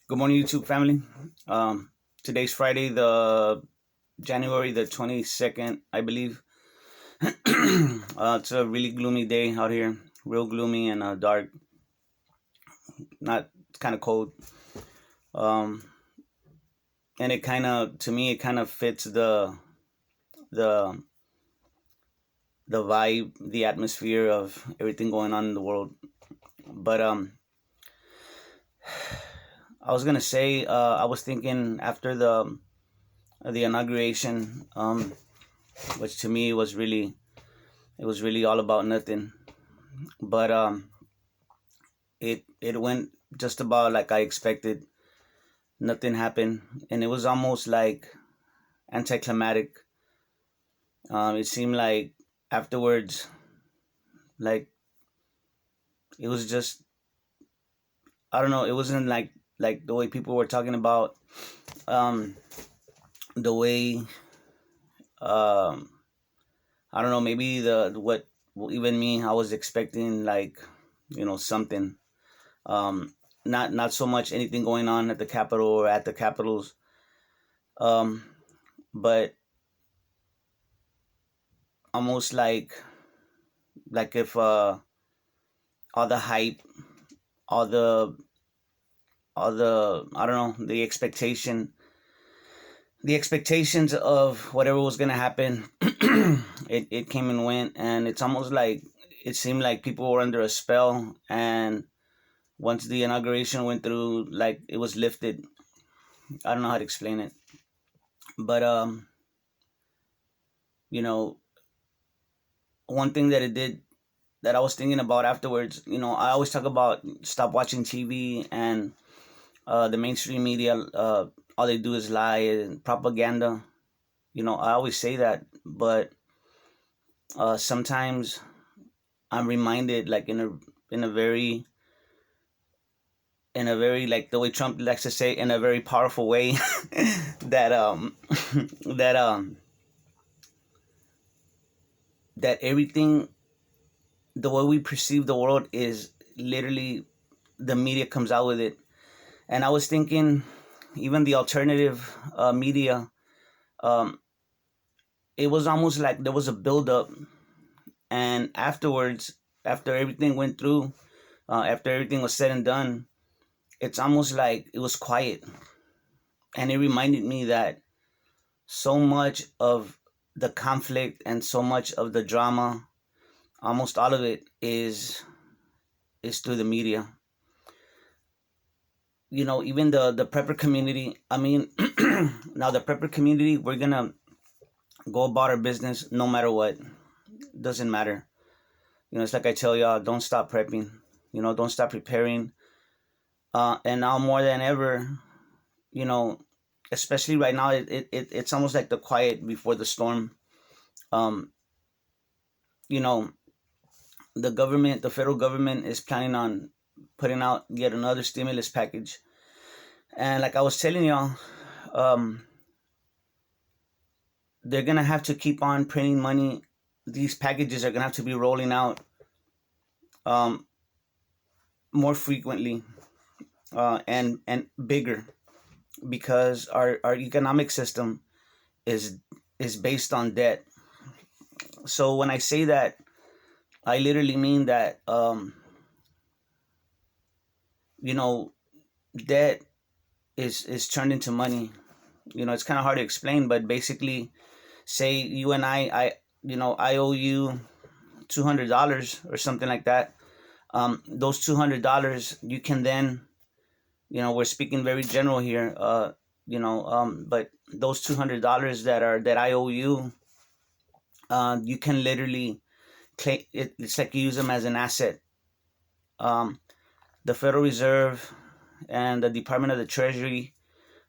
Good morning, YouTube family. Today's Friday, the January the 22nd, I believe. It's a really gloomy day out here, real gloomy and dark. Not It's kind of cold. Um, and it kind of, to me, it kind of fits the the vibe, the atmosphere of everything going on in the world. But I was gonna say, I was thinking after the inauguration, which to me was really all about nothing. But it went just about like I expected. Nothing happened, and it was almost like anticlimactic. It seemed like afterwards, like it was just, I don't know. It wasn't like the way people were talking about, um, the way, um, I don't know. Maybe the what well, even me, I was expecting like, something. Not so much anything going on at the Capitol or at the Capitals, um, but almost like if all the hype, all the I don't know, the expectations of whatever was gonna happen, it came and went, and it's almost like it seemed like people were under a spell, and once the inauguration went through, like it was lifted. I don't know how to explain it, but you know, one thing that it did that I was thinking about afterwards, I always talk about stop watching TV and the mainstream media. All they do is lie and propaganda. I always say that, but sometimes I'm reminded, like in a very, like the way Trump likes to say, in a very powerful way, that that that everything, the way we perceive the world is literally the media comes out with it. And I was thinking, even the alternative media, um, it was almost like there was a buildup, and afterwards, after everything went through, after everything was said and done, it's almost like it was quiet, and it reminded me that so much of the conflict and so much of the drama, almost all of it is through the media. Even the prepper community. I mean, now the prepper community, we're gonna go about our business no matter what. Doesn't matter. It's like I tell y'all, don't stop prepping. Don't stop preparing. And now more than ever, you know, especially right now, it's almost like the quiet before the storm. Um, you know, the federal government is planning on putting out yet another stimulus package. And like I was telling y'all, um, they're gonna have to keep on printing money. These packages are gonna have to be rolling out um, more frequently, and bigger, because our economic system is is based on debt. So when I say that, I literally mean that you know debt is turned into money. It's kind of hard to explain, but basically, say you and I owe you $200 or something like that. Those $200, you can then, we're speaking very general here, but those $200 that I owe you, you can literally claim it. It's like you use them as an asset. um, the Federal Reserve and the Department of the Treasury,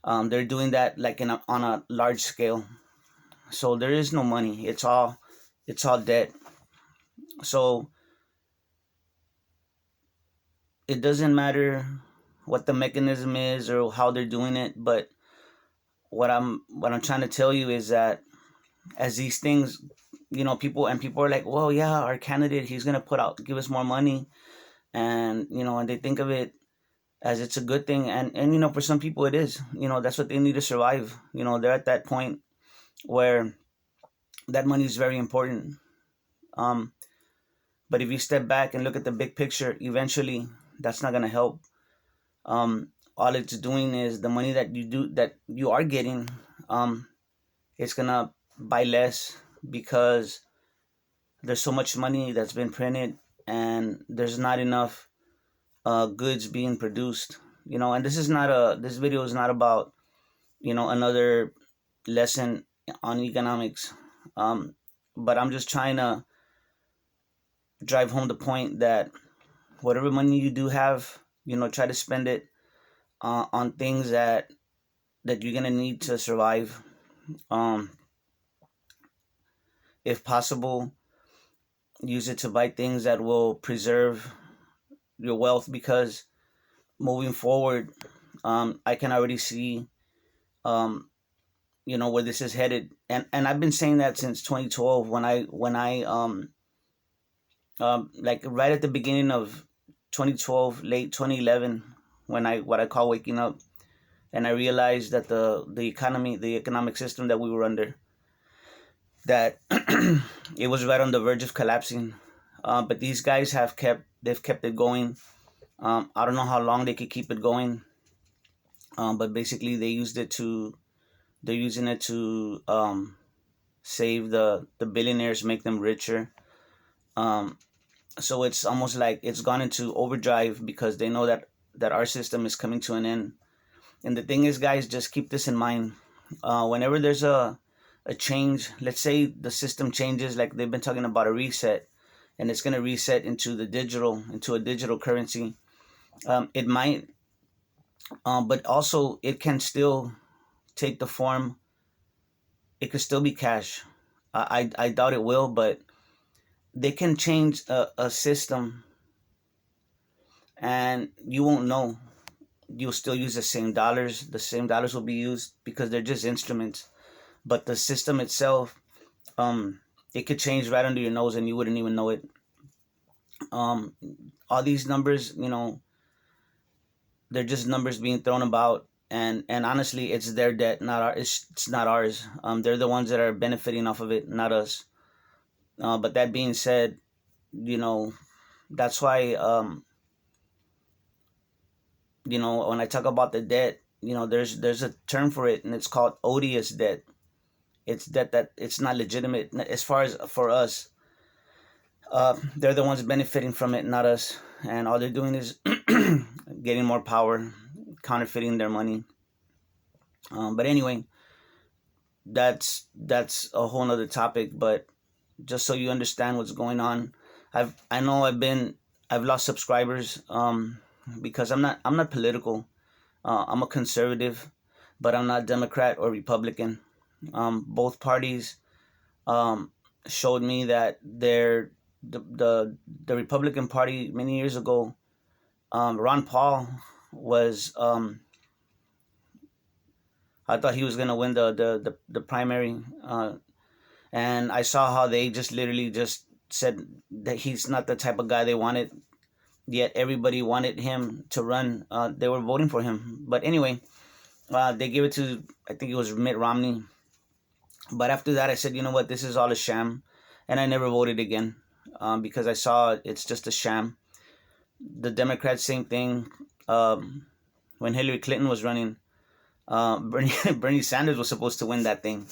they're doing that like on a large scale. So there is no money. It's all debt. So it doesn't matter what the mechanism is or how they're doing it, but what I'm trying to tell you is that as these things, people are like, well, yeah, our candidate, he's gonna give us more money, and and they think of it as it's a good thing. And for some people it is. That's what they need to survive. They're at that point where that money is very important. Um, but if you step back and look at the big picture, eventually that's not gonna help. All it's doing is the money that you are getting, it's gonna buy less because there's so much money that's been printed and there's not enough goods being produced. And this video is not about another lesson on economics. um, but I'm just trying to drive home the point that whatever money you do have, try to spend it on things that you're gonna need to survive. um, if possible, use it to buy things that will preserve your wealth, because moving forward, I can already see um, where this is headed. And I've been saying that since 2012, when I like right at the beginning of 2012, late 2011, when I what I call waking up, and I realized that the economic system that we were under, that it was right on the verge of collapsing. But these guys they've kept it going. I don't know how long they could keep it going. But basically they're using it to save the billionaires, make them richer. Um, so it's almost like it's gone into overdrive because they know that our system is coming to an end. And the thing is, guys, just keep this in mind. Whenever there's a change, let's say the system changes, like they've been talking about a reset, and it's going to reset into a digital currency. It might, but also it can still take the form. It could still be cash. I doubt it will, but they can change a system and you won't know. You'll still use the same dollars. The same dollars will be used because they're just instruments. But the system itself, it could change right under your nose and you wouldn't even know it. Um, all these numbers, they're just numbers being thrown about. And honestly, it's their debt, not our. It's not ours. They're the ones that are benefiting off of it, not us. But that being said, you know, that's why when I talk about the debt, there's a term for it, and it's called odious debt. It's debt that it's not legitimate as far as for us. They're the ones benefiting from it, not us. And all they're doing is getting more power, counterfeiting their money. But anyway, that's a whole nother topic. But just so you understand what's going on, I know I've lost subscribers because I'm not political. I'm a conservative, but I'm not Democrat or Republican. Both parties um, showed me that the Republican Party many years ago. Ron Paul was I thought he was gonna win the primary, and I saw how they just literally just said that he's not the type of guy they wanted. Yet everybody wanted him to run. They were voting for him. But anyway, they gave it to, I think it was Mitt Romney. But after that, I said, you know what, this is all a sham, and I never voted again because I saw it's just a sham. The Democrats, same thing. When Hillary Clinton was running, Bernie Sanders was supposed to win that thing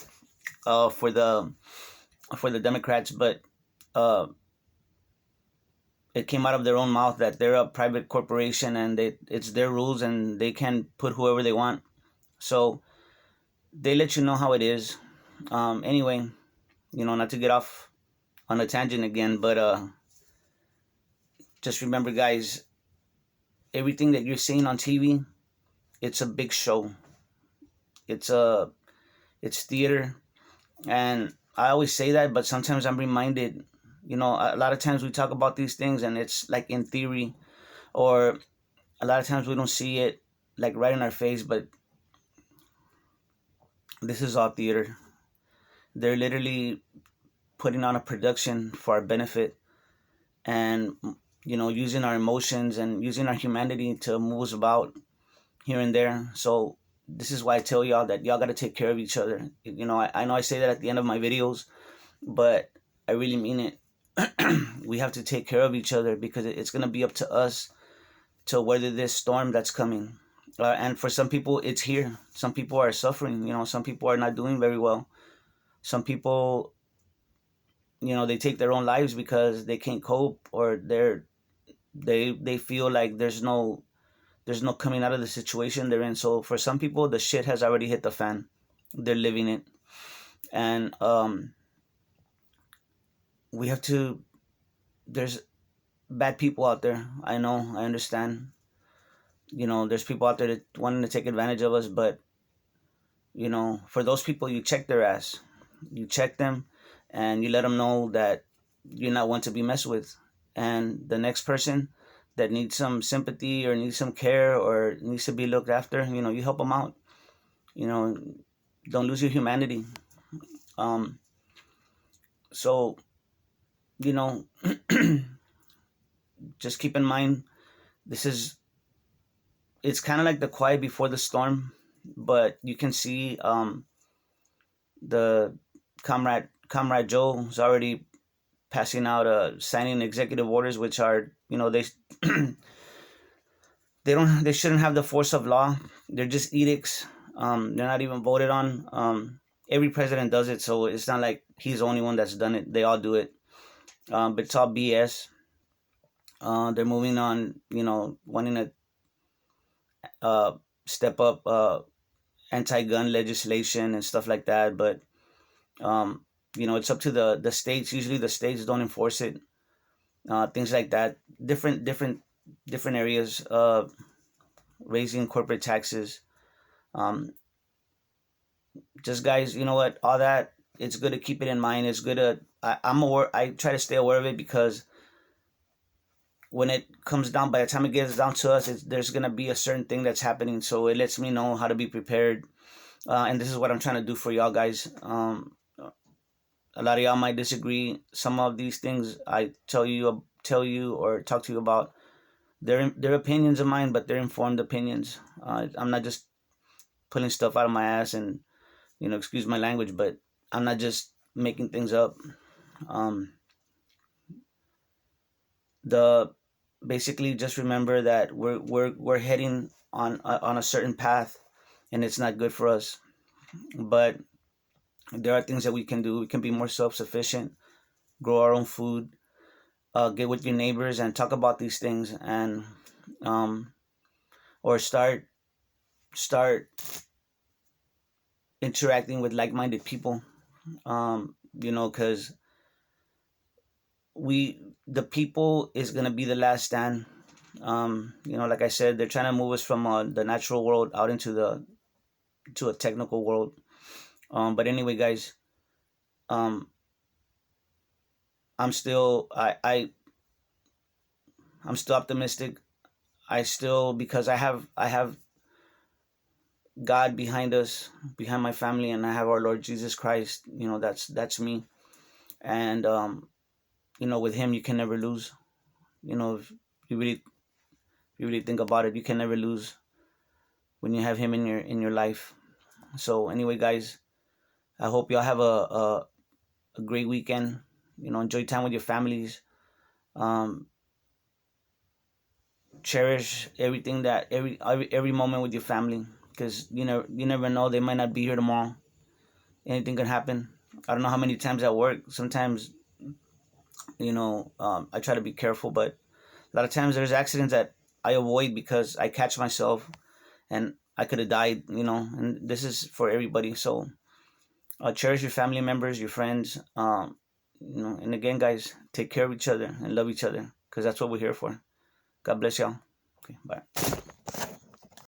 for the Democrats, but uh, it came out of their own mouth that they're a private corporation and it's their rules and they can put whoever they want. So they let you know how it is. Anyway, not to get off on a tangent again, but just remember, guys, everything that you're seeing on TV, it's a big show. It's it's theater, and I always say that, but sometimes I'm reminded. A lot of times we talk about these things, and it's like in theory, or a lot of times we don't see it like right in our face, but this is all theater. They're literally putting on a production for our benefit, and using our emotions and using our humanity to move us about here and there. So this is why I tell y'all that y'all got to take care of each other. I know I say that at the end of my videos, but I really mean it. We have to take care of each other because it's going to be up to us to weather this storm that's coming. And for some people, it's here. Some people are suffering. Some people are not doing very well. Some people, they take their own lives because they can't cope, or they feel like there's no coming out of the situation they're in. So for some people, the shit has already hit the fan. They're living it, and we have to. There's bad people out there. I know. I understand. There's people out there that wanting to take advantage of us, but for those people, you check their ass. You check them, and you let them know that you're not one to be messed with. And the next person that needs some sympathy or needs some care or needs to be looked after, you help them out. Don't lose your humanity. Um, so, you know, just keep in mind, it's kind of like the quiet before the storm, but you can see the comrade Joe is already passing out signing executive orders, which are they shouldn't have the force of law. They're just edicts. They're not even voted on. Every president does it, so it's not like he's the only one that's done it. They all do it, but it's all BS. They're moving on, wanting to step up anti-gun legislation and stuff like that. But it's up to the states. Usually, the states don't enforce it. Things like that. Different areas. Raising corporate taxes. Just guys, you know what? All that, it's good to keep it in mind. It's good to. I'm aware. I try to stay aware of it because when it comes down, by the time it gets down to us, there's gonna be a certain thing that's happening. So it lets me know how to be prepared. And this is what I'm trying to do for y'all guys. A lot of y'all might disagree. Some of these things I tell you or talk to you about, they're opinions of mine, but they're informed opinions. I'm not just pulling stuff out of my ass and excuse my language, but I'm not just making things up. Basically just remember that we're heading on a certain path, and it's not good for us. But there are things that we can do. We can be more self-sufficient, grow our own food, get with your neighbors and talk about these things, and or start interacting with like-minded people. Because the people is gonna be the last stand. Like I said, they're trying to move us from the natural world out into a technical world. But anyway, guys, I'm still I'm still optimistic. Because I have God behind us, behind my family, and I have our Lord Jesus Christ. That's me. And with Him you can never lose. If you really think about it, you can never lose when you have Him in your life. So anyway, guys, I hope y'all have a great weekend. Enjoy time with your families. Cherish every moment with your family, because you never know, they might not be here tomorrow. Anything can happen. I don't know how many times at work, sometimes I try to be careful, but a lot of times there's accidents that I avoid because I catch myself and I could have died. And this is for everybody. So cherish your family members, your friends. And again, guys, take care of each other and love each other, because that's what we're here for. God bless y'all. Okay, bye.